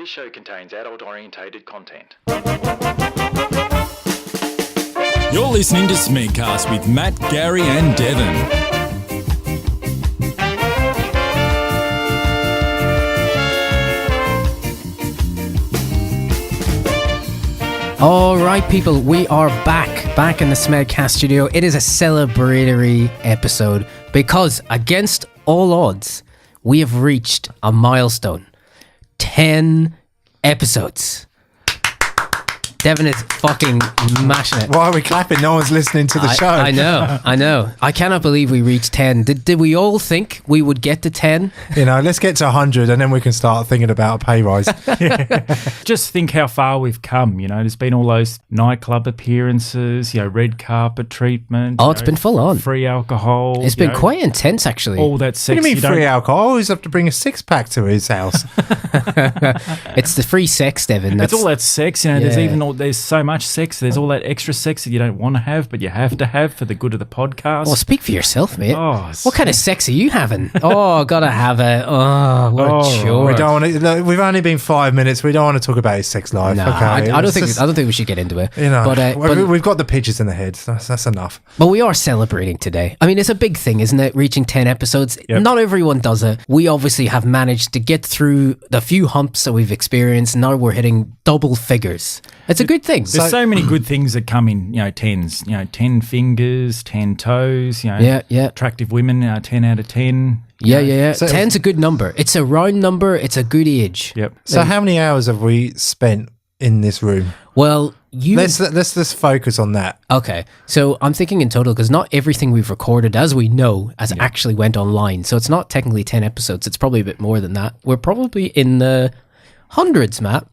This show contains adult-orientated content. You're listening to Smegcast with Matt, Gary and Devon. All right, people, we are back in the Smegcast studio. It is a celebratory episode because, against all odds, we have reached a milestone. 10 episodes. Devon is fucking mashing it. Why are we clapping? No one's listening to the show. I know. I cannot believe we reached 10. Did we all think we would get to 10? You know, let's get to 100 and then we can start thinking about a pay rise. Just think how far we've come. You know, there's been all those nightclub appearances, you know, red carpet treatment. Oh, it's been full on. Free alcohol. It's been quite intense, actually. All that sex. What do you mean free alcohol? I always have to bring a six-pack to his house. It's the free sex, Devon. It's all that sex, you know, there's so much sex. There's all that extra sex that you don't want to have, but you have to have for the good of the podcast. Well, speak for yourself, mate. Oh, what kind of sex are you having? Oh, gotta have it. Oh, what a chore. We don't want to. Look, we've only been 5 minutes. We don't want to talk about his sex life. No, okay? I don't think we should get into it. You know, but we've got the pictures in the head. That's enough. But we are celebrating today. I mean, it's a big thing, isn't it? Reaching 10 episodes. Yep. Not everyone does it. We obviously have managed to get through the few humps that we've experienced. Now we're hitting double figures. It's a good thing. There's so many good things that come in, you know, tens. You know, 10 fingers, 10 toes. You know, attractive women. 10 out of 10. Yeah. So 10's a good number. It's a round number. It's a good age. Yep. So how many hours have we spent in this room? Well, let's focus on that. Okay, so I'm thinking in total because not everything we've recorded, as we know, has actually went online. So it's not technically 10 episodes. It's probably a bit more than that. We're probably in the hundreds, Matt.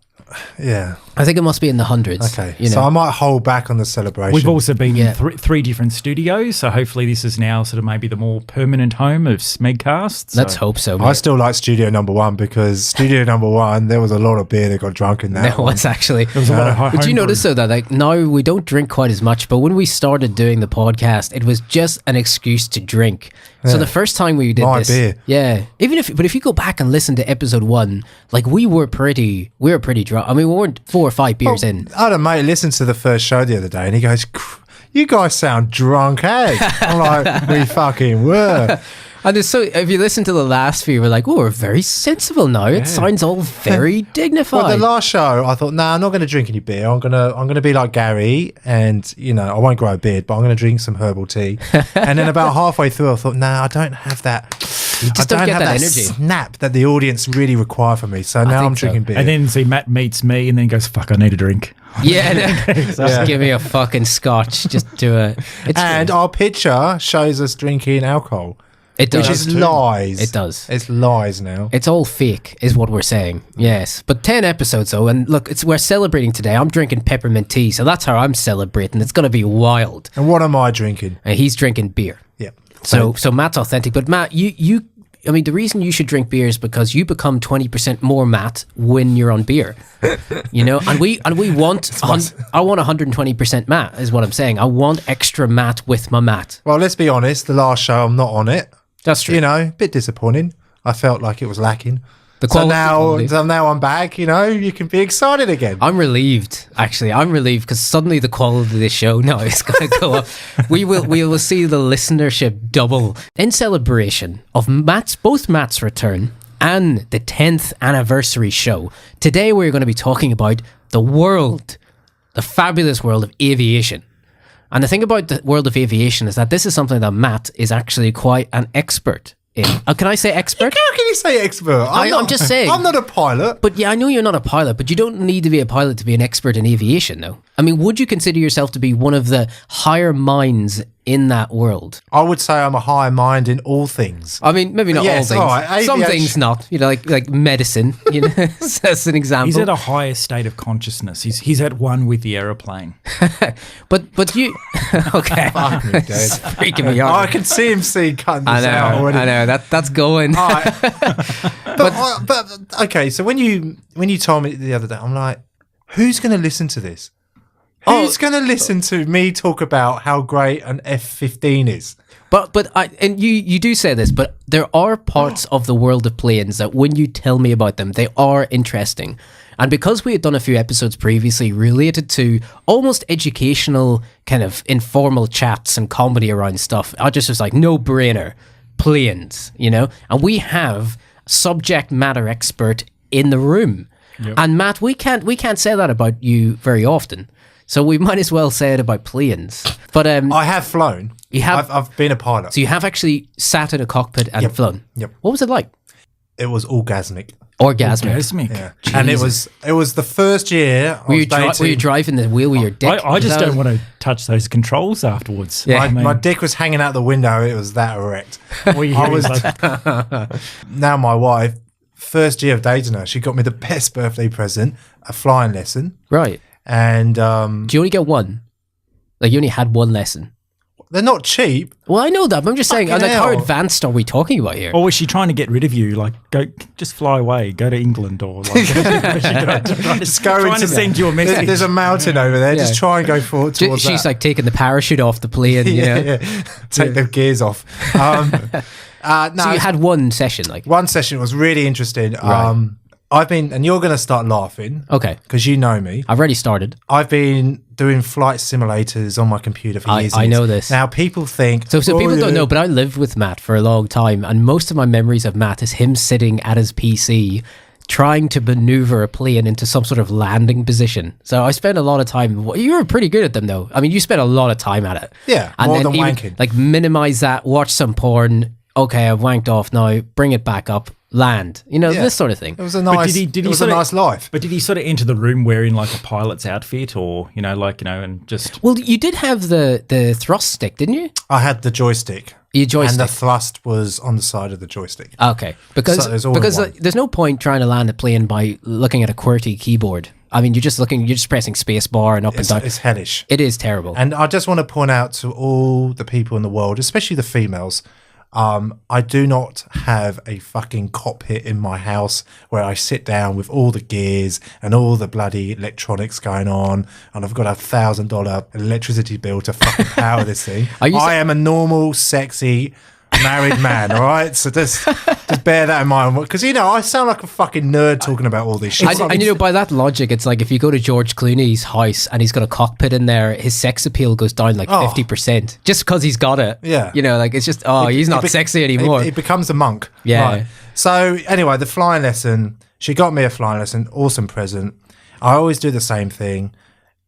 Yeah. I think it must be in the hundreds. Okay. So I might hold back on the celebration. We've also been in three different studios, so hopefully this is now sort of maybe the more permanent home of Smegcast. Let's hope so, mate. I still like studio number one because studio number one, there was a lot of beer that got drunk in that. There was actually. There was a lot of But you notice though that like now we don't drink quite as much, but when we started doing the podcast, it was just an excuse to drink. So the first time we did this, beer. But if you go back and listen to episode 1, like we were pretty drunk. I mean, we weren't 4 or 5 beers in. I had a mate listen to the first show the other day and he goes, "You guys sound drunk, eh?" I'm like, "We fucking were." And so if you listen to the last few, we're like, "Oh, we're very sensible now. It sounds all very dignified." Well, the last show, I thought, "Nah, I'm not going to drink any beer. I'm gonna be like Gary, and you know, I won't grow a beard, but I'm going to drink some herbal tea." And then about halfway through, I thought, "Nah, I don't have that. You just don't get that energy. Snap that the audience really require from me." So now I'm drinking beer. And then see Matt meets me, and then goes, "Fuck, I need a drink." Just give me a fucking scotch. Just do it. And our picture shows us drinking alcohol. It does. Which is lies. It does. It's lies now. It's all fake, is what we're saying. Yes. But 10 episodes, though. And look, we're celebrating today. I'm drinking peppermint tea, so that's how I'm celebrating. It's going to be wild. And what am I drinking? And he's drinking beer. Yeah. So Matt's authentic. But Matt, I mean, the reason you should drink beer is because you become 20% more Matt when you're on beer. You know, and we want, I want 120% Matt, is what I'm saying. I want extra Matt with my Matt. Well, let's be honest. The last show, I'm not on it. That's true. You know, a bit disappointing. I felt like it was lacking. So now I'm back, you know, you can be excited again. I'm relieved, actually. I'm relieved because suddenly the quality of this show now is going to go up. We will see the listenership double. In celebration of both Matt's return and the 10th anniversary show, today we're going to be talking about the fabulous world of aviation. And the thing about the world of aviation is that this is something that Matt is actually quite an expert in. Can I say expert? How can you say expert? I'm just saying. I'm not a pilot. But yeah, I know you're not a pilot, but you don't need to be a pilot to be an expert in aviation, though. I mean, would you consider yourself to be one of the higher minds in that world? I would say I'm a higher mind in all things. I mean, maybe not all things. Right, some things not. You know, like medicine. You know, that's an example. He's at a higher state of consciousness. He's at one with the aeroplane. but you, okay, Fuck me, dude. It's freaking me out. I can see him cutting this out already. I know that's going. But okay, so when you told me the other day, I'm like, who's going to listen to this? Who's going to listen to me talk about how great an F-15 is? But you do say this, but there are parts of the world of planes that when you tell me about them, they are interesting. And because we had done a few episodes previously related to almost educational kind of informal chats and comedy around stuff, I just was like, no brainer, planes, you know? And we have subject matter expert in the room. Yep. And Matt, we can't say that about you very often. So we might as well say it about planes. But I have flown. You have. I've been a pilot. So you have actually sat in a cockpit and flown. Yep. What was it like? It was orgasmic. Orgasmic. Yeah. And it was the first year. Were you driving the wheel with your dick? I just don't want to touch those controls afterwards. Yeah. My dick was hanging out the window. It was that erect. Now my wife, first year of dating her, she got me the best birthday present, a flying lesson. Right. And do you only get one? Like you only had one lesson? They're not cheap. Well, I know that, but I'm just saying, like, how advanced are we talking about here? Or was she trying to get rid of you? Like, just fly away, go to England, or like, just go trying to send you a message. There's a mountain over there. Just try and go forward towards She's that. like taking the parachute off the plane. Take the gears off. No, so you had one session, like one session was really interesting. Right. I've been, and you're going to start laughing. Okay. Because you know me. I've already started. I've been doing flight simulators on my computer for years. I know this. Now, people think... So people don't know, but I lived with Matt for a long time, and most of my memories of Matt is him sitting at his PC trying to maneuver a plane into some sort of landing position. So I spent a lot of time... You were pretty good at them, though. I mean, you spent a lot of time at it. Yeah, and more then than even, wanking. Like, minimize that, watch some porn. Okay, I've wanked off now. Bring it back up. Land, this sort of thing. It was a nice. It was a nice life. But did he sort of enter the room wearing like a pilot's outfit, or and just? Well, you did have the thrust stick, didn't you? I had the joystick. Your joystick, and the thrust was on the side of the joystick. Okay, because there's no point trying to land a plane by looking at a QWERTY keyboard. I mean, you're just pressing space bar and up and down. It's hellish. It is terrible. And I just want to point out to all the people in the world, especially the females. I do not have a fucking cockpit in my house where I sit down with all the gears and all the bloody electronics going on, and I've got $1,000 electricity bill to fucking power this thing. I am a normal, sexy, married man, all right? So just bear that in mind, because I sound like a fucking nerd talking about all this shit. And by that logic, it's like if you go to George Clooney's house and he's got a cockpit in there, his sex appeal goes down like 50% just because he's got it. Yeah, like it's just he's not sexy anymore. It becomes a monk. Yeah. Right. So anyway, the flying lesson. She got me a flying lesson. Awesome present. I always do the same thing.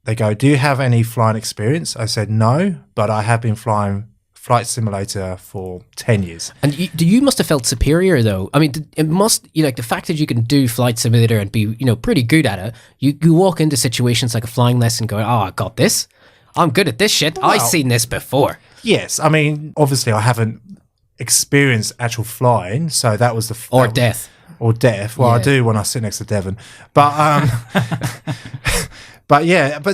They go, "Do you have any flying experience?" I said, "No, but I have been flying flight simulator for 10 years. And you must have felt superior, though. I mean, it must, like the fact that you can do flight simulator and be, pretty good at it. You walk into situations like a flying lesson going, "Oh, I got this. I'm good at this shit. I've seen this before." Yes. I mean, obviously I haven't experienced actual flying, so that was death. Or death. Well, I do when I sit next to Devon. But but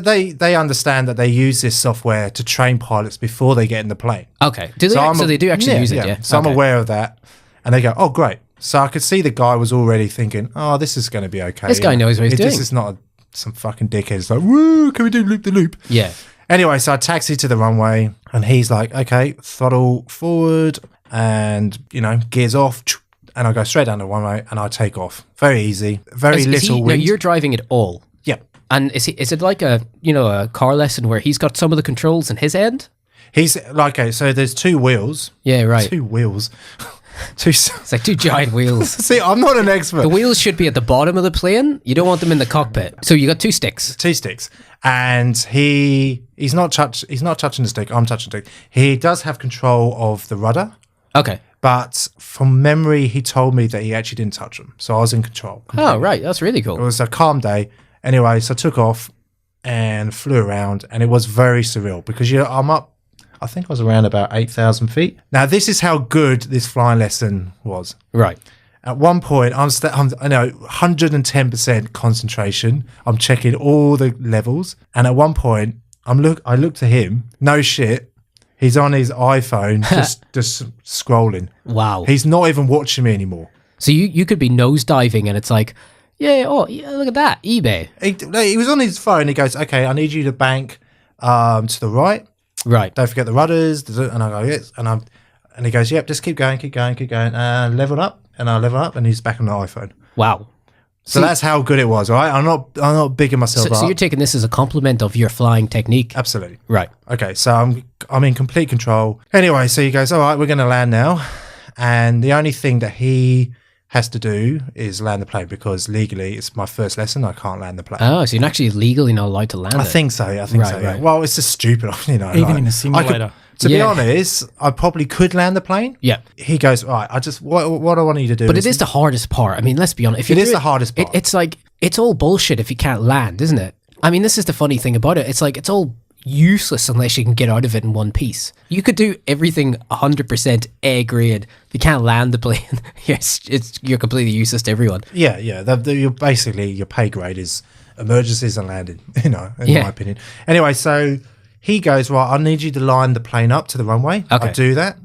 they understand that they use this software to train pilots before they get in the plane. Okay. So they do actually use it, yeah. So I'm aware of that. And they go, "Oh, great." So I could see the guy was already thinking, "Oh, this is going to be okay. This guy knows what he's doing. This is not some fucking dickhead. It's like, "Woo, can we do loop-the-loop?" Yeah. Anyway, so I taxi to the runway and he's like, "Okay, throttle forward and, gears off." And I go straight down the runway and I take off. Very easy. Very little wind. No, you're driving it all. Yep. And is it like a car lesson where he's got some of the controls in his end? He's like, okay, so there's two wheels. Yeah, right. Two wheels. It's like two giant wheels. See, I'm not an expert. The wheels should be at the bottom of the plane. You don't want them in the cockpit. So you got two sticks. Two sticks. And he's not touching the stick. I'm touching the stick. He does have control of the rudder. Okay. But from memory, he told me that he actually didn't touch them. So I was in control. Completely. Oh, right. That's really cool. It was a calm day. Anyway, so I took off and flew around. And it was very surreal because I'm up, I think I was around about 8,000 feet. Now, this is how good this flying lesson was. Right. At one point, I'm 110% concentration. I'm checking all the levels. And at one point, I look to him. No shit. He's on his iPhone just scrolling. Wow. He's not even watching me anymore. So you could be nosediving and it's like, Yeah. Oh, yeah, look at that. eBay. He was on his phone. He goes, okay, I need you to bank to the right. Right. Don't forget the rudders. And I go, yes. And he goes, yep, just keep going. Level up. And I level up, and he's back on the iPhone. Wow. So that's how good it was, right? I'm not bigging myself up. So you're taking this as a compliment of your flying technique? Absolutely. Right. Okay, so I'm in complete control. Anyway, so he goes, all right, we're going to land now. And the only thing that he has to do is land the plane, because legally it's my first lesson. I can't land the plane. Oh, so you're actually legally not allowed to land it? I think so. Yeah. Right. Well, it's just stupid, Even in a simulator. To be honest, I probably could land the plane. Yeah. He goes, right, what I want you to do. But it is the hardest part. I mean, let's be honest. It is the hardest part. It's like, it's all bullshit if you can't land, isn't it? I mean, this is the funny thing about it. It's like, it's all useless unless you can get out of it in one piece. You could do everything 100% A grade. If you can't land the plane, you're completely useless to everyone. Yeah. You're basically, your pay grade is emergencies and landing, in my opinion. Anyway, so he goes, right, I need you to line the plane up to the runway. Okay. I do that.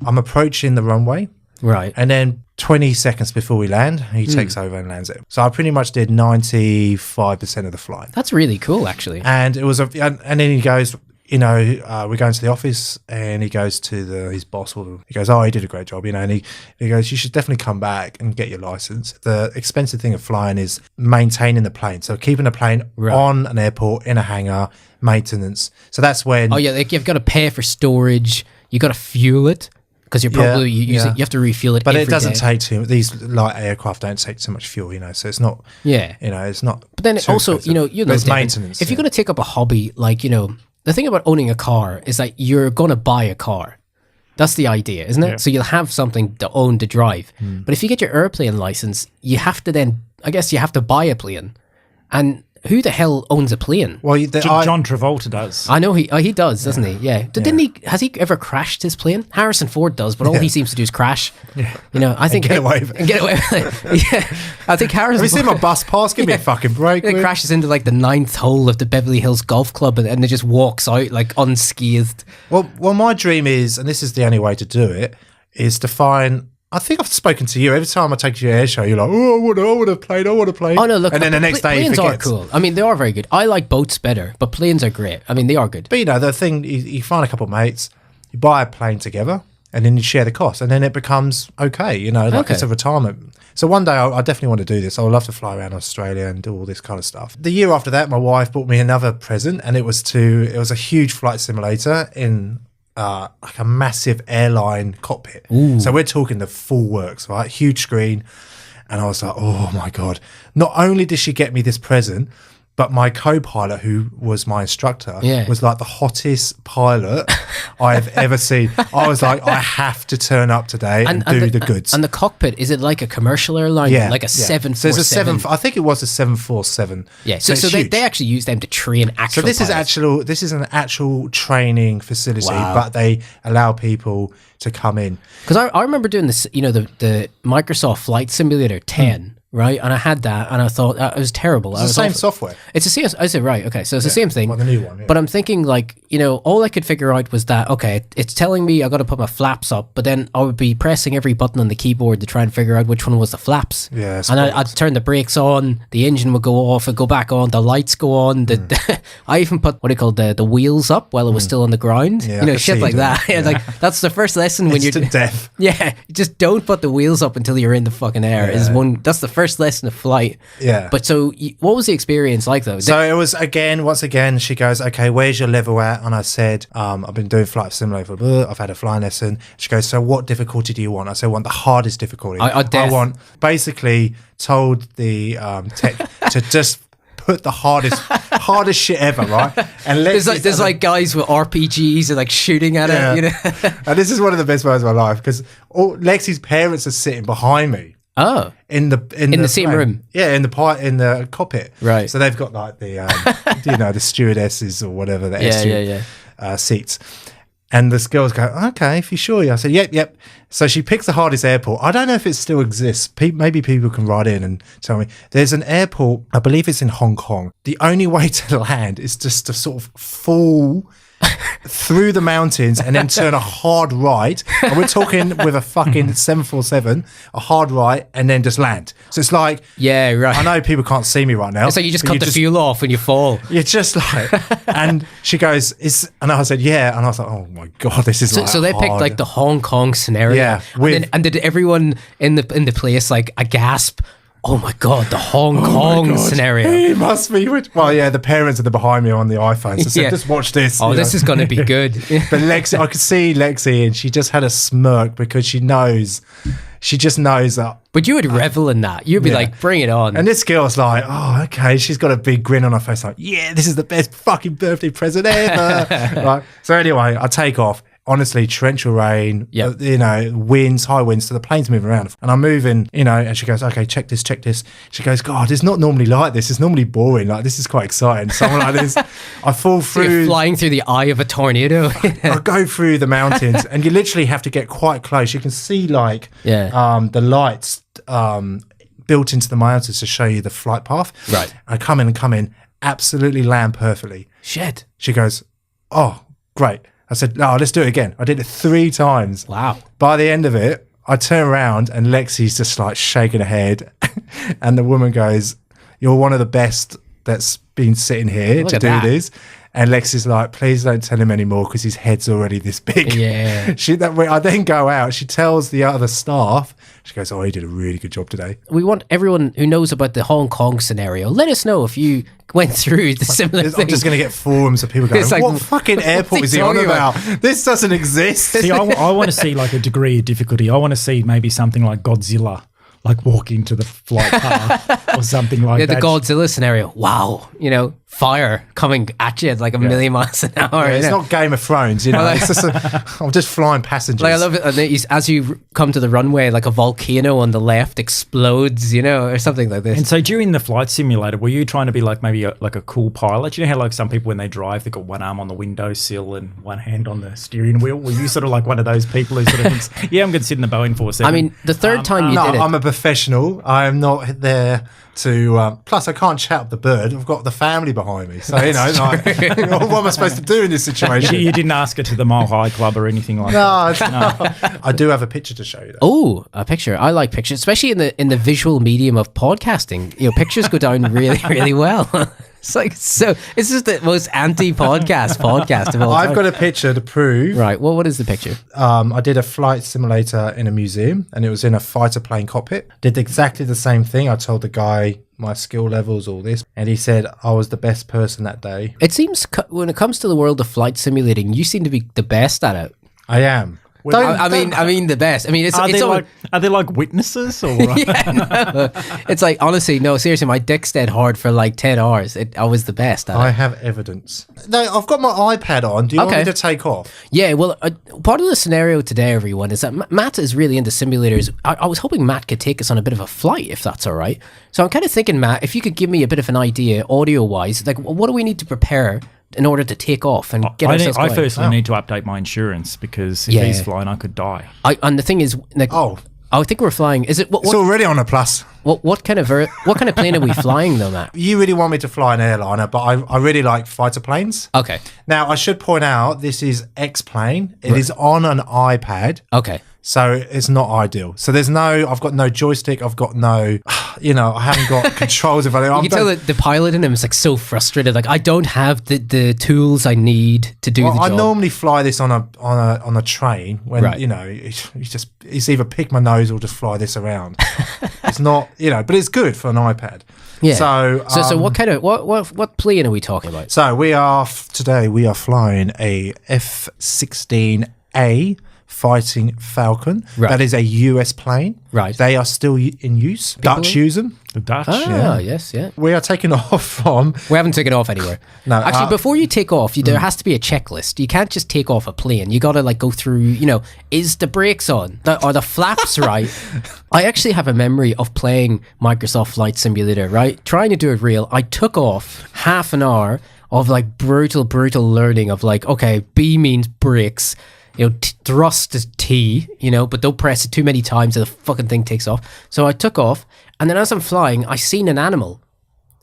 I'm approaching the runway. Right. And then 20 seconds before we land, he takes over and lands it. So I pretty much did 95% of the flight. That's really cool, actually. And it was, and then he goes, we're going to the office, and he goes to his boss. He goes, oh, he did a great job, and he goes, you should definitely come back and get your license. The expensive thing of flying is maintaining the plane. So keeping the plane on an airport, in a hangar, maintenance. So that's when... Oh, yeah, like you've got to pay for storage. You got to fuel it, because you're probably using. You have to refuel it. But every it doesn't day. take too. These light aircraft don't take too much fuel, So it's not. Yeah. It's not. But then also, expensive. There's maintenance. If you're going to take up a hobby, like the thing about owning a car is that you're going to buy a car. That's the idea, isn't it? Yeah. So you'll have something to own to drive. But if you get your airplane license, you have to then. I guess you have to buy a plane, and who the hell owns a plane? Well, John Travolta does. I know he does, doesn't he? Yeah. Didn't he? Has he ever crashed his plane? Harrison Ford does, but all he seems to do is crash. Yeah. I think get away with it. And get away with it. Yeah. I think Harrison. Have you seen my bus pass? Give me a fucking break. It crashes into like the 9th hole of the Beverly Hills Golf Club, and it just walks out like unscathed. Well, my dream is, and this is the only way to do it, is to find. I think I've spoken to you. Every time I take you to your air show, you're like, oh, I want to play. Oh, no, look. And then the next day, planes you are cool. I mean, they are very good. I like boats better, but planes are great. I mean, they are good. But the thing, you find a couple of mates, you buy a plane together, and then you share the cost, and then it becomes okay. It's a retirement. So one day, I definitely want to do this. I would love to fly around Australia and do all this kind of stuff. The year after that, my wife bought me another present, and it was a huge flight simulator in like a massive airline cockpit. Ooh. So we're talking the full works, right? Huge screen. And I was like, oh my God. Not only did she get me this present, but my co-pilot, who was my instructor, was like the hottest pilot I've ever seen. I was like, I have to turn up today and do the goods. And the cockpit, is it like a commercial airline? Yeah. Like a 747? So there's I think it was a 747. Yeah. So they actually use them to train actual pilots. This is an actual training facility, but they allow people to come in. Because I remember doing this, the Microsoft Flight Simulator 10. Right, and I had that, and I thought it was terrible. It's the same software. It's the same. I said, right, okay, so it's the same thing. Like the new one. Yeah. But I'm thinking, all I could figure out was that, okay, it's telling me I got to put my flaps up, but then I would be pressing every button on the keyboard to try and figure out which one was the flaps. Yeah, and I'd turn the brakes on, the engine would go off, it'd go back on, the lights go on. I even put the wheels up while it was still on the ground. Yeah, shit like that. Yeah. That's the first lesson when you're deaf. Yeah, just don't put the wheels up until you're in the fucking air. Yeah. That's the first lesson of flight. Yeah. But so what was the experience like though? So it was once again, she goes, okay, where's your level at? And I said, I've been doing flight simulator for I've had a flying lesson. She goes, so what difficulty do you want? I said, I want the hardest difficulty. I want, basically told the tech to just put the hardest shit ever, right? And there's guys with RPGs and like shooting at it, And this is one of the best moments of my life, because Lexi's parents are sitting behind me. Oh, in the same room, in the cockpit, right? So they've got like the the stewardesses or whatever seats, and this girl's go, okay, if you're sure. I said, yep. So she picks the hardest airport. I don't know if it still exists. Maybe people can write in and tell me. There's an airport, I believe it's in Hong Kong. The only way to land is just to sort of fall through the mountains and then turn a hard right. And we're talking with a fucking 747, a hard right, and then just land. So it's like, yeah, right. I know people can't see me right now. It's like you just cut the fuel off when you fall. You're just like, and she goes, and I said, yeah. And I was like, oh my God, this is so they picked like the Hong Kong scenario. Yeah. And did everyone in the place like a gasp? Oh my God, the Hong Kong scenario. It must be. Well, yeah, the parents are behind me on the iPhone. So said, just watch this. Oh, this is going to be good. But Lexi, I could see Lexi and she just had a smirk because she just knows that. But you would revel in that. You'd be like, bring it on. And this girl's like, oh, okay. She's got a big grin on her face like, yeah, this is the best fucking birthday present ever. Right. So anyway, I take off. Honestly, torrential rain, winds, high winds, so the plane's moving around. And I'm moving, and she goes, okay, check this. She goes, God, it's not normally like this. It's normally boring. Like, this is quite exciting. Something like this. I fall through. So you're flying through the eye of a tornado. I go through the mountains, and you literally have to get quite close. You can see, the lights built into the mountains to show you the flight path. Right. I come in, absolutely land perfectly. Shit. She goes, oh, great. I said, no, let's do it again. I did it 3 times. Wow. By the end of it, I turn around and Lexi's just like shaking her head. And the woman goes, you're one of the best that's been sitting here to do this. And Lexi's like, please don't tell him anymore because his head's already this big. Yeah. I then go out. She tells the other staff. She goes, oh, he did a really good job today. We want everyone who knows about the Hong Kong scenario, let us know if you went through the similar thing. I'm just going to get forums of people going, like, what fucking airport is he on about? This doesn't exist. See, I want to see like a degree of difficulty. I want to see maybe something like Godzilla, like walking to the flight path or something like that. Yeah, the Godzilla scenario. Wow. Fire coming at you at like a million miles an hour. Yeah, it's not Game of Thrones, it's just I'm just flying passengers. Like, I love it. And as you come to the runway, like a volcano on the left explodes, or something like this. And so during the flight simulator, were you trying to be like maybe like a cool pilot? You know how like some people when they drive, they've got one arm on the windowsill and one hand on the steering wheel? Were you sort of like one of those people who sort of thinks, yeah, I'm going to sit in the Boeing 407? I mean, the third time you did it. I'm a professional. I am not there to plus I can't chat up the bird. I've got the family behind me, so what am I supposed to do in this situation? You didn't ask her to the Mile High Club or anything like that. No. I do have a picture to show you though. Oh, a picture. I like pictures, especially in the visual medium of podcasting. Pictures go down really, really well. It's like, so it's just the most anti-podcast of all time. I've got a picture to prove. Right. Well, what is the picture? I did a flight simulator in a museum and it was in a fighter plane cockpit. Did exactly the same thing. I told the guy my skill levels, all this, and he said I was the best person that day. It seems when it comes to the world of flight simulating, you seem to be the best at it. I am. I mean the best. I mean, are they like witnesses or? No. It's like, honestly, no, seriously, my dick's dead hard for like 10 hours. I was the best at it. I have evidence. No, I've got my iPad on. Do you want me to take off? Yeah, well, part of the scenario today, everyone, is that Matt is really into simulators. I was hoping Matt could take us on a bit of a flight, if that's all right. So I'm kind of thinking, Matt, if you could give me a bit of an idea, audio-wise, like what do we need to prepare in order to take off and get ourselves going? I firstly need to update my insurance because if he's flying, I could die. And the thing is, like, I think we're flying. Is it? It's already on a plus. What kind of plane are we flying though, Matt? You really want me to fly an airliner, but I really like fighter planes. Okay. Now I should point out this is X-plane. It is on an iPad. Okay. So it's not ideal. So I've got no joystick. I've got no, I haven't got controls of it. You can tell that the pilot in him is like so frustrated. Like, I don't have the tools I need to do the job. I normally fly this on a train when, it's either pick my nose or just fly this around. It's not, but it's good for an iPad. Yeah. So what kind of, what plane are we talking about? So today we are flying a F-16A Fighting Falcon. Right. That is a US plane. Right. They are still in use. Dutch use them. The Dutch. Yes, yeah. We are taking off from... We haven't taken off anywhere. No. Actually, before you take off, there has to be a checklist. You can't just take off a plane. You got to like go through, is the brakes on? Are the flaps right? I actually have a memory of playing Microsoft Flight Simulator, right? Trying to do it real. I took off half an hour of like brutal learning of like, okay, B means brakes. Thrust is T, but don't press it too many times or the fucking thing takes off. So I took off, and then as I'm flying, I seen an animal.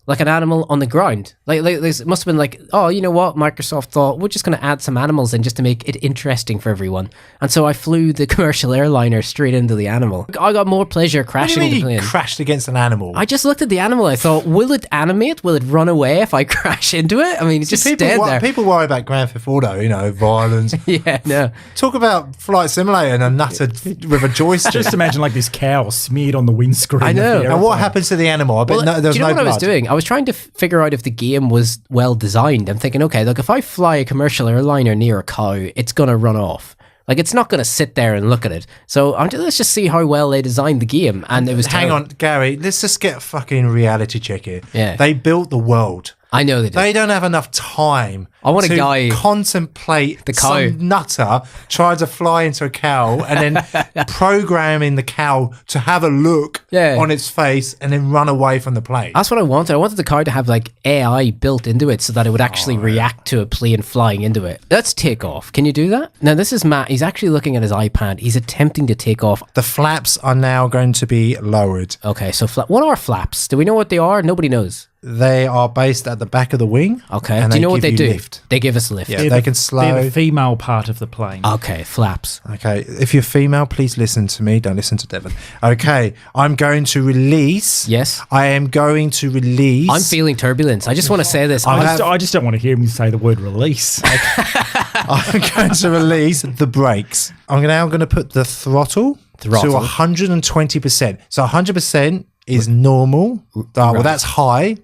like an animal on the ground. Like it must have been like, oh, you know what? Microsoft thought we're just going to add some animals in just to make it interesting for everyone. And so I flew the commercial airliner straight into the animal. I got more pleasure crashing into the plane. You crashed against an animal? I just looked at the animal. I thought, will it animate? Will it run away if I crash into it? I mean, just stand there. People worry about Grand Theft Auto, violence. Yeah, no. Talk about Flight Simulator and a nutter with a joystick. Just imagine like this cow smeared on the windscreen. I know. And what happens to the animal? I bet there was do you know no what blood. I was doing? I was trying to figure out if the game was well designed. I'm thinking, okay, look, if I fly a commercial airliner near a cow, it's going to run off. Like, it's not going to sit there and look at it. So let's just see how well they designed the game. And it was Hang on, Gary, let's just get a fucking reality check here. Yeah. They built the world. I know they did. They don't have enough time I want a to guy contemplate the cow. some nutter trying to fly into a cow and then programming the cow to have a look on its face and then run away from the plane. That's what I wanted. I wanted the car to have like AI built into it so that it would actually react to a plane flying into it. Let's take off. Can you do that? Now, this is Matt. He's actually looking at his iPad. He's attempting to take off. The flaps are now going to be lowered. Okay, so what are flaps? Do we know what they are? Nobody knows. They are based at the back of the wing. Okay. And do you know what they do? Lift. They give us lift. Yeah, they can slow. They're the female part of the plane. Okay, flaps. Okay, if you're female, please listen to me. Don't listen to Devon. Okay, I'm going to release. Yes. I am going to release. I'm feeling turbulence. I just want to say this. I just don't want to hear him say the word release. I'm going to release the brakes. I'm now going to put the throttle to 120%. So 100% is normal. Well, that's high.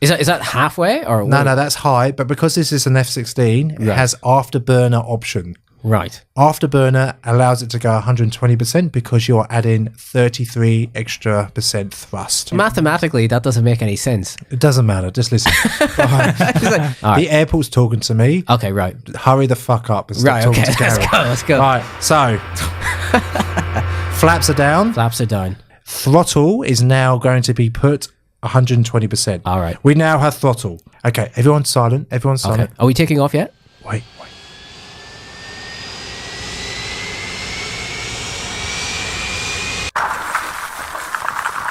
Is that halfway or No, that's high. But because this is an F-16, it has afterburner option. Right. Afterburner allows it to go 120% because you're adding 33% extra thrust. Mathematically, that doesn't make any sense. It doesn't matter. Just listen. The airport's talking to me. Okay, right. Hurry the fuck up and stop talking to Gary. Let's go. Right, so flaps are down. Flaps are down. Throttle is now going to be put 120%. All right. We now have throttle. Okay, everyone's silent. Everyone's silent. Okay. Are we taking off yet? Wait.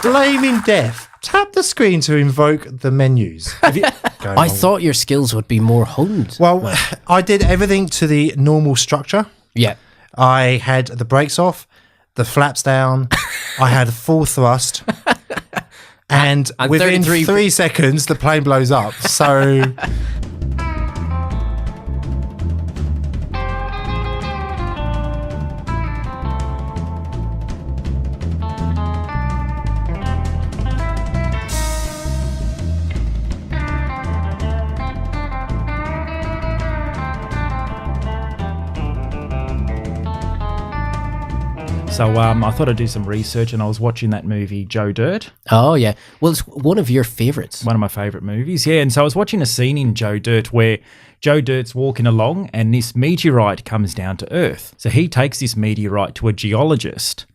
Blaming death. Tap the screen to invoke the menus. I thought your skills would be more honed. Well, I did everything to the normal structure. Yeah. I had the brakes off, the flaps down, I had full thrust, and within 3 seconds, the plane blows up. So... So I thought I'd do some research, and I was watching that movie Joe Dirt. Oh, yeah. Well, it's one of your favourites. One of my favourite movies, yeah. And so I was watching a scene in Joe Dirt where Joe Dirt's walking along and this meteorite comes down to Earth. So he takes this meteorite to a geologist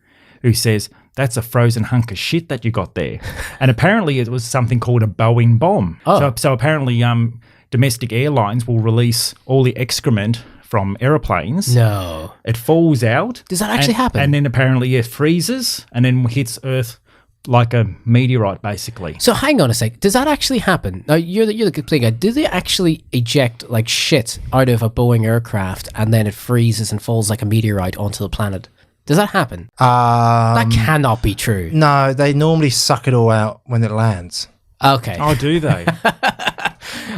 who says, that's a frozen hunk of shit that you got there. And apparently it was something called a Boeing bomb. Oh. So apparently domestic airlines will release all the excrement from aeroplanes. No. It falls out. Does that actually happen? And then apparently it freezes and then hits Earth like a meteorite, basically. So hang on a sec. Does that actually happen? Now, you're the complete guy. Do they actually eject like shit out of a Boeing aircraft and then it freezes and falls like a meteorite onto the planet? Does that happen? That cannot be true. No, they normally suck it all out when it lands. Okay. Oh, do they?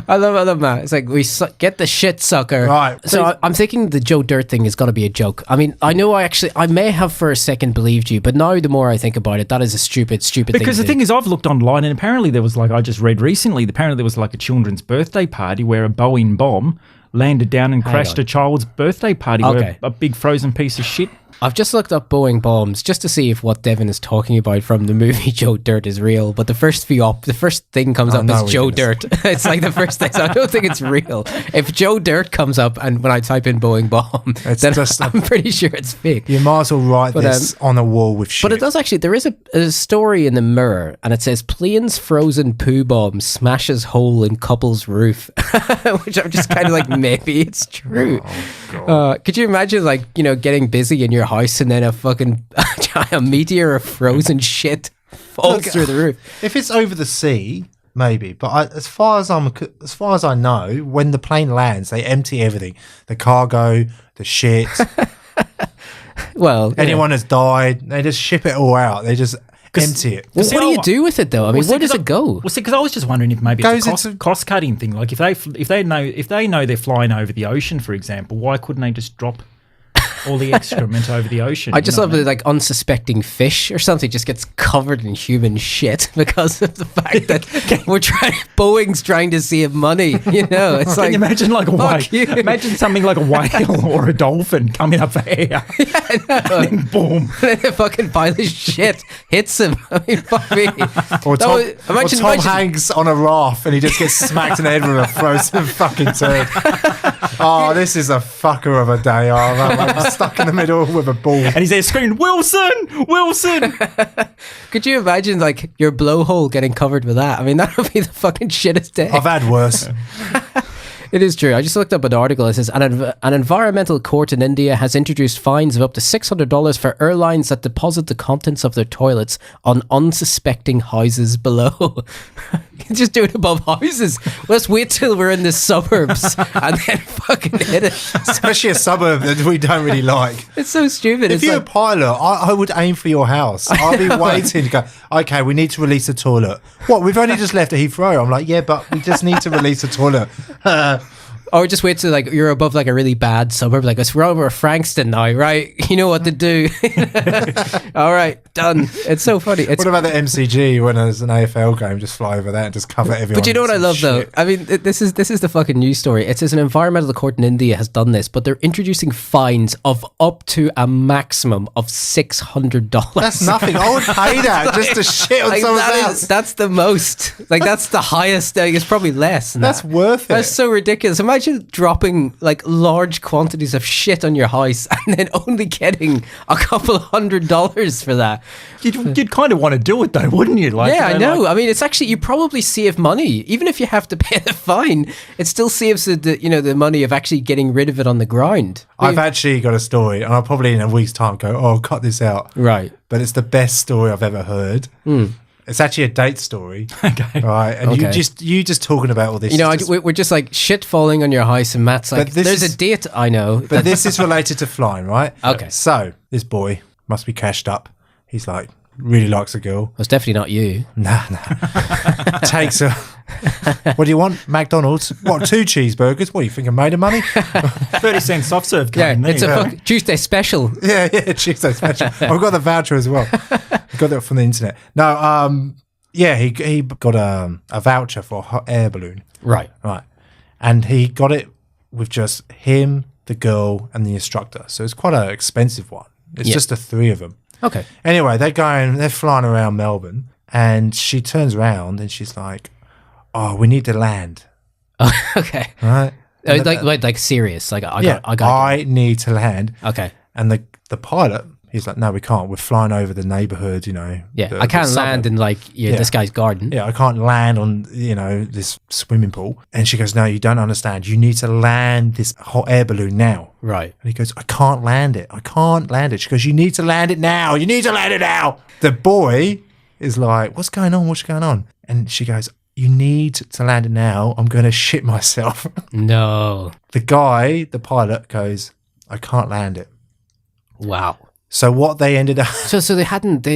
I love that. It's like get the shit sucker. Right. So I'm thinking the Joe Dirt thing is going to be a joke. I mean, I know I may have for a second believed you, but now the more I think about it, that is a stupid thing. Because the thing is, I've looked online and apparently there was I just read recently, apparently there was a children's birthday party where a Boeing bomb landed down and crashed a child's birthday party where a big frozen piece of shit. I've just looked up Boeing bombs just to see if what Devon is talking about from the movie Joe Dirt is real. But the first thing comes up is Joe Dirt. It's like the first thing. So I don't think it's real. If Joe Dirt comes up and when I type in Boeing bomb, then I'm pretty sure it's fake. You might as well write this on a wall with shit. But it does actually. There is a story in the Mirror, and it says plane's frozen poo bomb smashes hole in couple's roof, which I'm just kind of like maybe it's true. Could you imagine getting busy in your house and then a meteor of frozen shit falls through the roof? If it's over the sea, maybe. But as far as I know, when the plane lands, they empty everything: the cargo, the shit. Well, Anyone has died, they just ship it all out. They just empty it. Well, what do you do with it though? I mean, where does it go? Well, see, because I was just wondering if maybe it's a cost cutting thing. Like if they know they're flying over the ocean, for example, why couldn't they just drop all the excrement over the ocean? I just love that, like, unsuspecting fish or something just gets covered in human shit because of the fact that Boeing's trying to save money. You know, it's Can like, you imagine like a whale? you. Imagine something like a whale or a dolphin coming up for air. And then boom. the fucking pile of shit hits him. I mean, fuck me. Or Tom Imagine Hanks on a raft and he just gets smacked in the head with a frozen fucking turd. Oh, this is a fucker of a day. I'm stuck in the middle with a ball. And he's there screaming, Wilson! Wilson! Could you imagine, like, your blowhole getting covered with that? I mean, that would be the fucking shittest day. I've had worse. It is true. I just looked up an article. It says an environmental court in India has introduced fines of up to $600 for airlines that deposit the contents of their toilets on unsuspecting houses below. Just do it above houses. Let's wait till we're in the suburbs and then fucking hit it. Especially a suburb that we don't really like. It's so stupid. If It's you're like, a pilot, I would aim for your house. I'll be waiting to go, okay, we need to release the toilet. What, we've only just left Heathrow. I'm like, yeah, but we just need to release the toilet. or just wait till, like, you're above, like, a really bad suburb. Like, we're over Frankston now, right? You know what to do. All right, done. It's so funny. What about the MCG when there's an AFL game? Just fly over that and just cover everyone. But you know what I in love shit. though? I mean, this is the fucking news story. It says an environmental court in India has done this, but they're introducing fines of up to a maximum of $600. That's nothing. I would pay that just to shit on Like, someone's that house. is, that's the most. Like, that's the highest. Like, it's probably less. Than That's that. worth it. That's so ridiculous. Imagine dropping, like, large quantities of shit on your house and then only getting a couple $100 for that. You'd kind of want to do it though, wouldn't you? Like, Yeah, I you know, know. like- I mean, it's actually, you probably save money. Even if you have to pay the fine, it still saves the money of actually getting rid of it on the ground. I've actually got a story, and I'll probably in a week's time go, oh, cut this out. Right. But it's the best story I've ever heard. It's actually a date story. Okay. Right. And Okay. you just talking about all this. You know, is just- we're just like shit falling on your house, and Matt's like, But this there's is- a date, I know. but this is related to flying, right? Okay. So this boy must be cashed up. He's like, really likes a girl. It's definitely not you. Nah. Takes her. What do you want? McDonald's? What, 2 cheeseburgers? What, you think I'm made of money? 30-cent soft serve Yeah, coming it's a Tuesday special. Yeah, Tuesday special. I've got the voucher as well. Got that from the internet. No, yeah, he got a voucher for a hot air balloon. Right. Right. And he got it with just him, the girl, and the instructor. So it's quite an expensive one. It's Yeah. just the 3 of them. Okay. Anyway, they're flying around Melbourne, and she turns around and she's like, oh, we need to land. Okay. Right? Like serious. Like, I got. I need to land. Okay. And the pilot, he's like, no, we can't. We're flying over the neighbourhood, you know. Yeah, the I can't suburb. land in, like, this guy's garden. Yeah, I can't land on, this swimming pool. And she goes, no, you don't understand. You need to land this hot air balloon now. Right. And he goes, I can't land it. I can't land it. She goes, you need to land it now. You need to land it now. The boy is like, what's going on? What's going on? And she goes, you need to land it now. I'm going to shit myself. No. The guy, the pilot, goes, I can't land it. Wow. So what they ended up... So they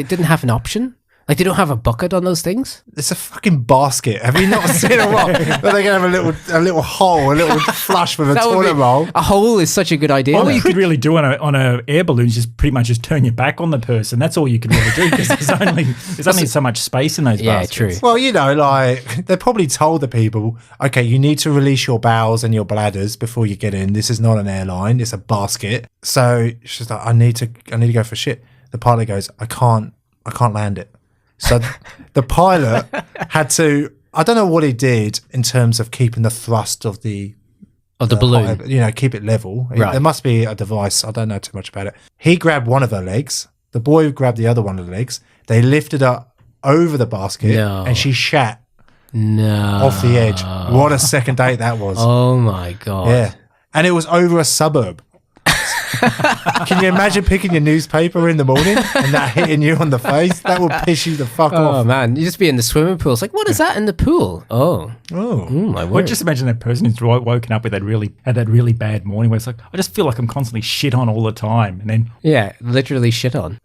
didn't have an option? Like, they don't have a bucket on those things? It's a fucking basket. Have you not seen a roll? But they're going to have a little hole, a little flush with a That would toilet be- roll. A hole is such a good idea. All though. you could really do on a air balloon is just pretty much just turn your back on the person. That's all you can really do because there's only so much space in those Yeah, baskets. true. Well, like, they probably told the people, okay, you need to release your bowels and your bladders before you get in. This is not an airline. It's a basket. So she's like, I need to go for shit. The pilot goes, I can't land it. So the pilot had to, I don't know what he did in terms of keeping the thrust of the balloon. keep it level. Right. There must be a device. I don't know too much about it. He grabbed one of her legs. The boy grabbed the other one of the legs. They lifted her over the basket No. and she shat No. off the edge. What a second date that was. Oh my God. Yeah. And it was over a suburb. Can you imagine picking your newspaper in the morning and that hitting you on the face? That will piss you the fuck Oh off. man, you just be in the swimming pool. It's like, what is that in the pool? Oh, my Well, word. just imagine that person who's woken up with that really bad morning where it's like, I just feel like I'm constantly shit on all the time. And then, Yeah, literally shit on.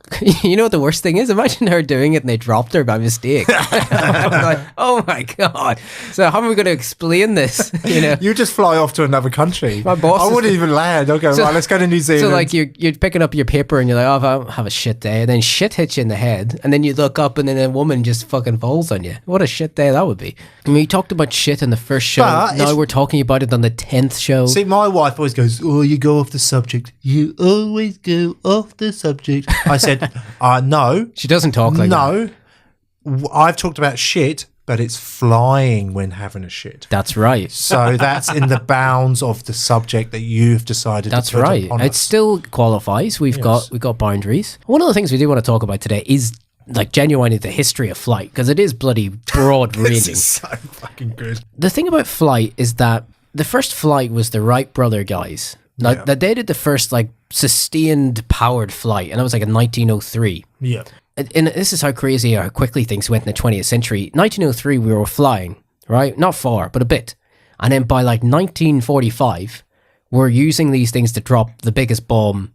You know what the worst thing is? Imagine her doing it and they dropped her by mistake. I'm like, oh my god. So how are we going to explain this? You know. You just fly off to another country. My boss I is- wouldn't even land. I'll go, right, let's go to New Zealand. So like you're picking up your paper and you're like, oh, I'll have a shit day, and then shit hits you in the head, and then you look up and then a woman just fucking falls on you. What a shit day that would be. I mean, we talked about shit in the first show. But Now it's- we're talking about it on the 10th show. See, my wife always goes, oh, you go off the subject. You always go off the subject. I said, no. She doesn't talk like that. No. I've talked about shit, but it's flying when having a shit. That's right. So that's in the bounds of the subject that you've decided That's to put right. upon It us. still qualifies. We've got boundaries. One of the things we do want to talk about today is like genuinely the history of flight, because it is bloody broad This ranging. is so fucking good. The thing about flight is that the first flight was the Wright brother guys. Now, Yeah. that they did the first like sustained powered flight, and that was like in 1903. Yeah. And this is how crazy or how quickly things went in the 20th century. 1903, we were flying, right? Not far, but a bit. And then by like 1945, we're using these things to drop the biggest bomb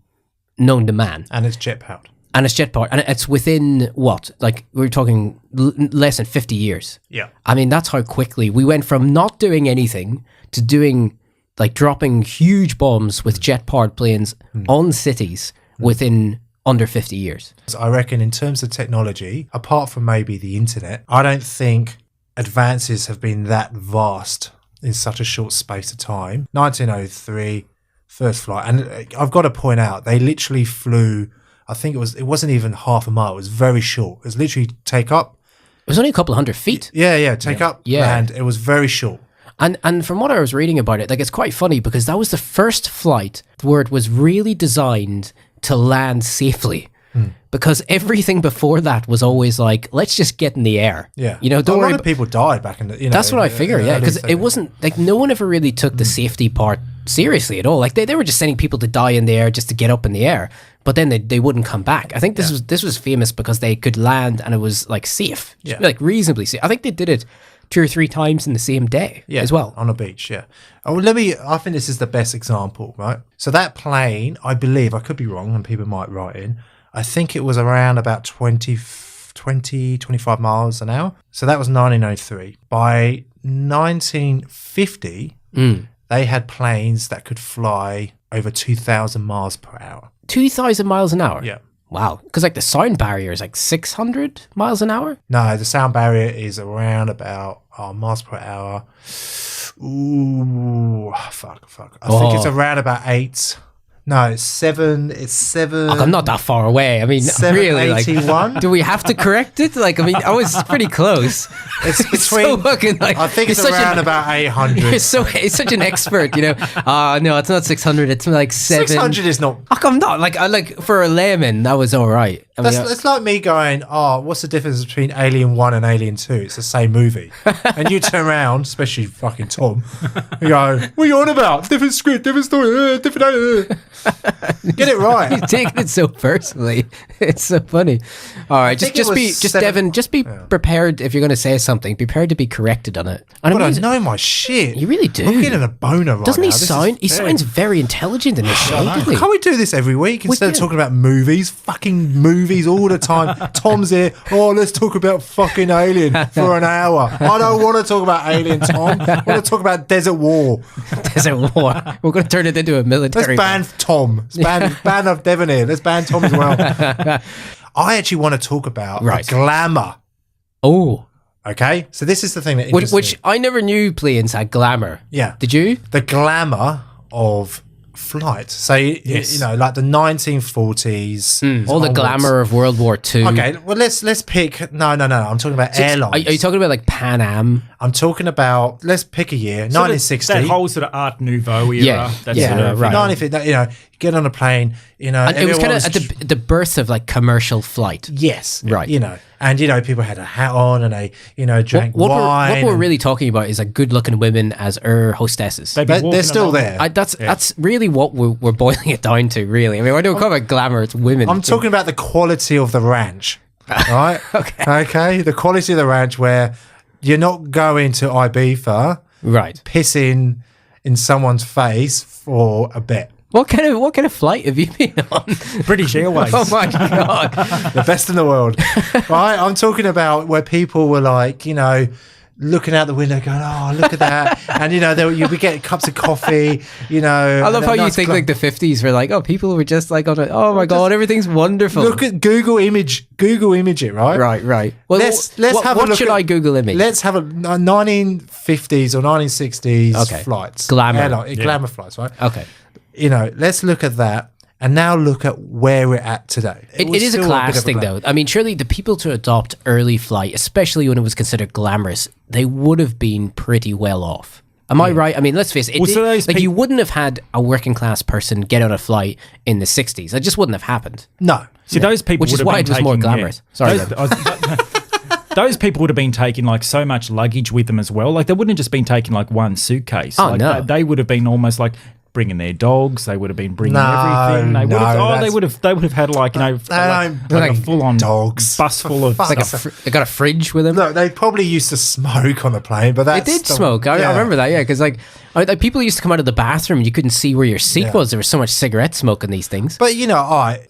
known to man. And it's jet powered. And it's jet powered. And it's within what? Like, we're talking less than 50 years. Yeah. I mean, that's how quickly we went from not doing anything to doing, like, dropping huge bombs with jet powered planes on cities within under 50 years. So I reckon in terms of technology, apart from maybe the internet, I don't think advances have been that vast in such a short space of time. 1903, first flight. And I've got to point out, they literally flew, I think it wasn't even half a mile. It was very short. It was literally take up. It was only a couple of hundred feet. Yeah, take up, Yeah. land. It was very short. And from what I was reading about it, like, it's quite funny because that was the first flight where it was really designed to land safely. Because everything before that was always like, let's just get in the air. Yeah. You know, don't a worry lot of people died back in the, That's what I figure, yeah, because early it wasn't like no one ever really took the safety part seriously at all. Like they were just sending people to die in the air just to get up in the air, but then they wouldn't come back. I think this was famous because they could land and it was like safe, Yeah. like reasonably safe. I think they did it 2 or 3 times in the same day as well. on a beach. Yeah. Oh, I think this is the best example, right? So that plane, I believe, I could be wrong, and people might write in. I think it was around about 25 miles an hour. So that was 1903. By 1950, they had planes that could fly over 2,000 miles per hour. 2,000 miles an hour. Yeah. Wow. Because like the sound barrier is like 600 miles an hour. No, the sound barrier is around about miles per hour. Ooh, fuck. I think it's around about 8. No, it's 7. It's 7. Like, I'm not that far away. I mean, really, like, 781. do we have to correct it? Like, I mean, I was pretty close. It's It's so between. fucking, like, I think it's you're such around an- about 800. You're such an expert, you know. No, it's not 600. It's like 7. 600 is not. Oh, I'm not like for a layman, that was all right. I mean, It's like me going, what's the difference between Alien 1 and Alien 2? It's the same movie. And you turn around, especially fucking Tom, you go, what are you on about? Different script, different story, different. Get it right. you're taking it so personally. It's so funny. All right, think it was Devon, just be prepared if you're going to say something. Be prepared to be corrected on it. And But I I mean, know my shit. you really do. I'm getting a boner right Doesn't now. he This is sound? He very- sounds very intelligent in this show, doesn't he? Can't we do this every week instead of can. talking about movies? Fucking movies all the time. Tom's here. Oh, let's talk about fucking Alien for an hour. I don't want to talk about Alien, Tom. I want to talk about Desert War. Desert War. We're going to turn it into a Let's military. ban Tom. Let's ban of Devon here. Let's ban Tom as well. I actually want to talk about Right. the glamour. Oh, Okay, so this is the thing that which interests me. I never knew planes had glamour. Yeah. Did you? The glamour of flight. So you know, like the 1940s. All the onwards. glamour of World War II. Okay, well let's pick. No. I'm talking about Are airlines. you talking about like Pan Am? I'm talking about, let's pick a year, 1960. That whole sort of Art Nouveau era. Yeah. That Yeah, sort of, right. 1950, you get on a plane, And it was kind everyone of at the birth of like commercial flight. yes. Right. And, people had a hat on and they, drank What wine. we're really talking about is like good-looking women as hostesses. They'd be walking They're still along. there. That's really what we're boiling it down to. Really, I mean, I don't call it glamour; it's women. I'm talking about the quality of the ranch, right? Okay. The quality of the ranch where you're not going to Ibiza, right. pissing in someone's face for a bet. What kind of flight have you been on? British Airways. Oh my god! The best in the world, right? I'm talking about where people were like, looking out the window going, oh, look at that. And, you'll be getting cups of coffee, I love how you think like the 50s were like, oh, people were just like on it. Oh my god, everything's wonderful. Look at Google image it, right? Right. Well, Let's have a what look should at, I Google image? Let's have a 1950s or 1960s flights. Glamour. Glamour flights, right? Okay. Let's look at that and now look at where we're at today. It was is a still class bit of thing, glamour. though. I mean, surely the people to adopt early flight, especially when it was considered glamorous, they would have been pretty well off. Am I right? I mean, let's face it. Well, so those you wouldn't have had a working class person get on a flight in the 60s. That just wouldn't have happened. No. See, those people Which would is have why been it was more taking- glamorous. Sorry, Those people would have been taking like so much luggage with them as well. Like they wouldn't have just been taking like one suitcase. Oh, like, no. They would have been almost like bringing their dogs. They would have been bringing No, everything. They would no, have. that's- They would have had like like a full on dogs. bus full of Like they got a fridge with them. Look, they probably used to smoke on the plane, but They that's did smoke. I remember that, yeah, because like people used to come out of the bathroom and you couldn't see where your seat was. There was so much cigarette smoke in these things. But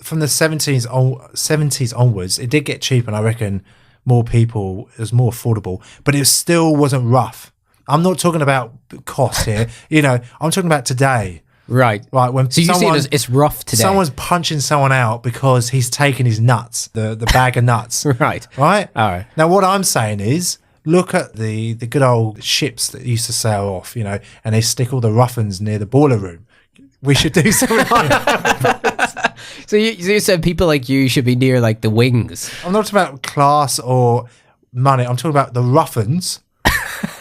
from the 70s onwards, it did get cheap, and I reckon more people, it was more affordable, but it still wasn't rough. I'm not talking about cost here. I'm talking about today. Right. When So you see it as it's rough today. Someone's punching someone out because he's taken his nuts, the bag of nuts. Right. Right? All right. Now, what I'm saying is, look at the good old ships that used to sail off, and they stick all the ruffins near the boiler room. We should do something like that. So you said people like you should be near like the wings. I'm not talking about class or money. I'm talking about the ruffins.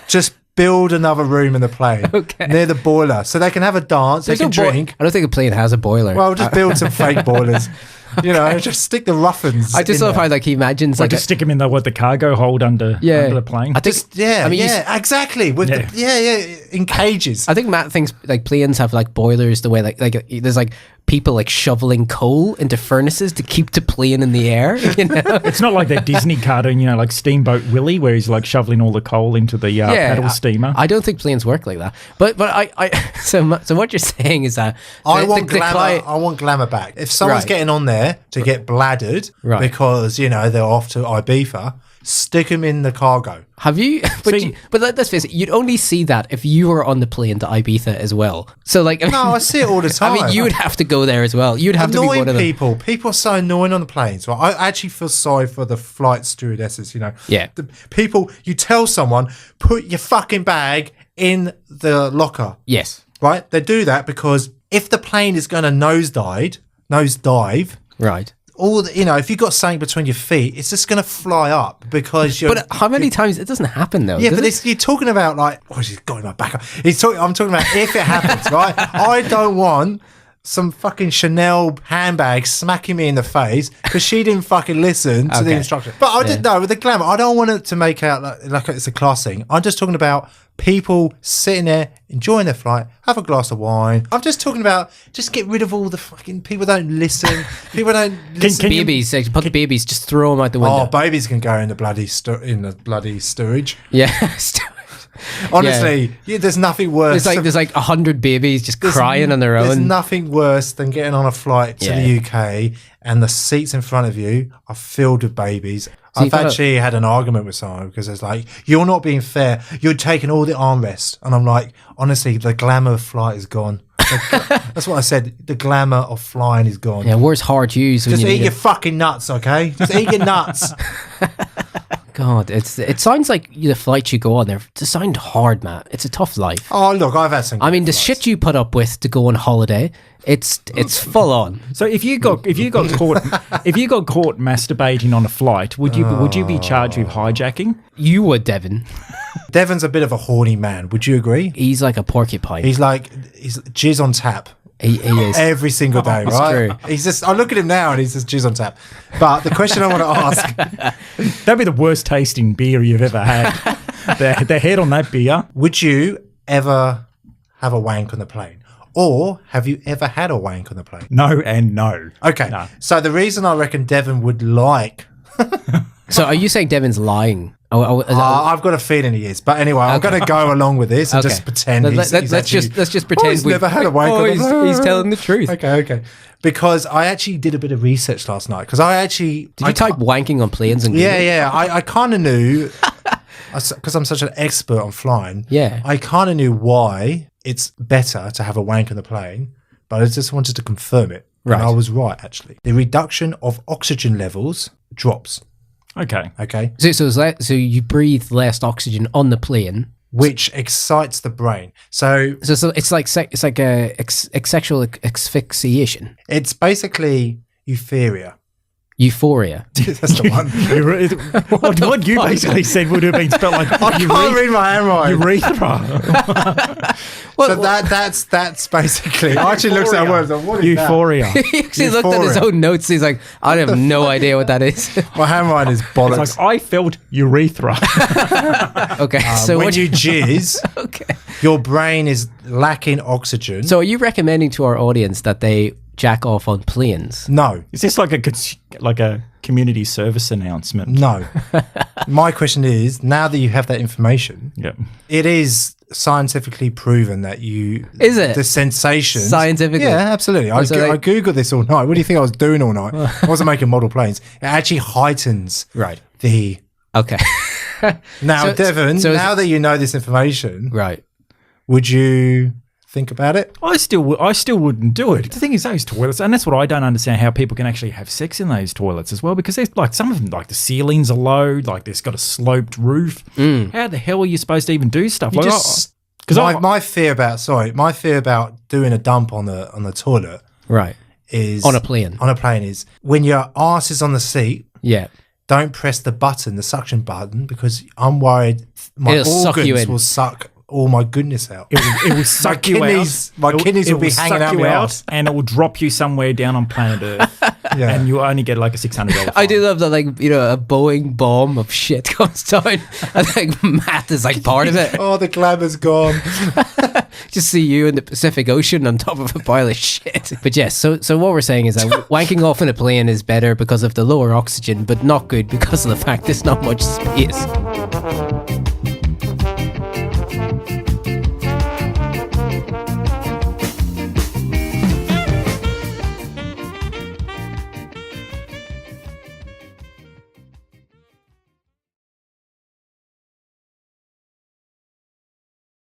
Just build another room in the plane near the boiler so they can have a dance, they can drink. I don't think a plane has a boiler. Well, just build some fake boilers. Just stick the ruffins. I just in love there. how like he imagines like like just stick them in the cargo hold under the plane. I think exactly. In cages. I think Matt thinks like planes have like boilers the way like there's like people like shoveling coal into furnaces to keep the plane in the air. It's not like that Disney cartoon, like Steamboat Willie, where he's like shoveling all the coal into the paddle steamer. I don't think planes work like that. But so what you're saying is that I want glamour. I want glamour back. If someone's getting on there to get bladdered because they're off to Ibiza, stick them in the cargo. Have you? But let's face it, you'd only see that if you were on the plane to Ibiza as well. So like, No, I see it all the time. I mean, you would have to go there as well. You'd have to be one of them. people. People are so annoying on the planes. Right? I actually feel sorry for the flight stewardesses. Yeah. The people. You tell someone, put your fucking bag in the locker. Yes. Right. They do that because if the plane is going to nosedive, Right. if you've got something between your feet, it's just going to fly up because you're. But how many times it doesn't happen though? Yeah, does but it? you're talking about like, she's got my back up. I'm talking about if it happens, right? I don't want some fucking Chanel handbag smacking me in the face because she didn't fucking listen to the instructions. But I didn't know with the glamour. I don't want it to make out like it's a class thing. I'm just talking about people sitting there enjoying their flight, have a glass of wine. I'm just talking about just get rid of all the fucking people don't listen. People don't listen. Babies, like, put the babies, just throw them out the window. Oh, babies can go in the bloody storage. Yeah. Honestly, there's nothing worse. There's like 100 babies just crying on their There's own. nothing worse than getting on a flight to the UK and the seats in front of you are filled with babies. So I've actually had an argument with someone because it's like, you're not being fair. You're taking all the armrests. And I'm like, honestly, the glamour of flight is gone. That's what I said. The glamour of flying is gone. Yeah, where's hard use? Just eat your fucking nuts, okay? Just eat your nuts. God, it sounds like the flights you go on, they're designed hard, Matt. It's a tough life. Oh, look, I've had some. I mean, the flights. shit you put up with to go on holiday, it's full on. So if you got caught masturbating on a flight, would you be charged with hijacking? You would, Devon. Devon's a bit of a horny man. Would you agree? He's like a porcupine. He's jizz on tap. He is. Every single day, That's right? true. He's just. I look at him now, and he's just jizz on tap. But the question I want to ask: That'd be the worst tasting beer you've ever had. the head on that beer. would you ever have a wank on the plane, or have you ever had a wank on the plane? No and no. Okay, No. so the reason I reckon Devon would like. So are you saying Devon's lying? I've got a feeling he is, but anyway, I'm going to go along with this and just pretend. Let's just pretend he's never had a wank on the plane. he's telling the truth. Okay. Because I actually did a bit of research last night. Because Did you type wanking on planes and Google? Yeah. I kind of knew, because I'm such an expert on flying. Yeah. I kind of knew why it's better to have a wank on the plane, but I just wanted to confirm it. Right. And I was right, actually. The reduction of oxygen levels drops. Okay. Okay. So you breathe less oxygen on the plane, Which excites the brain. So so it's like a sexual asphyxiation, it's basically euphoria. euphoria. That's the one. What you basically said would have been spelled like I can't read my handwriting. urethra. So that's basically. I actually looks at words. Like, what is Euphoria. He actually looked at his Euphoria. own notes. He's like, I have no idea what that is. that? My handwriting is It's bollocks. like I felt urethra. Okay, so when what you jizz, okay. your brain is lacking oxygen. So are you recommending to our audience that they jack off on planes? No, Is this like a community service announcement? no. My question is: now that you have that information, Yep. it is scientifically proven that Is it? the sensations Scientifically? Yeah, absolutely. I So I googled this all night. What do you think I was doing all night? I wasn't making model planes. It actually heightens Right. the. Okay. Now, So- Devon, so is- now that you know this information, Right. would you think about it? I still wouldn't do it. The thing is, those toilets, and that's what I don't understand, how people can actually have sex in those toilets as well, because there's like some of them, like the ceilings are low, like there's got a sloped roof. How the hell are you supposed to even do stuff? Like, My fear about doing a dump on the toilet Right. is On a plane. is when your arse is on the seat. Yeah. Don't press the suction button, because I'm worried my It'll suck you organs in. will suck all my goodness out. it will suck you kidneys- out. my kidneys will be hanging out my arse. and it will drop you somewhere down on planet Earth, Yeah. and you only get like a $600. I do love that, like, you know, a Boeing bomb of shit comes down. I think Matt is like part of it. Oh, the glamour's gone. Just see you in the Pacific Ocean on top of a pile of shit. But yes, so what we're saying is that wanking off in a plane is better because of the lower oxygen, but not good because of the fact there's not much space.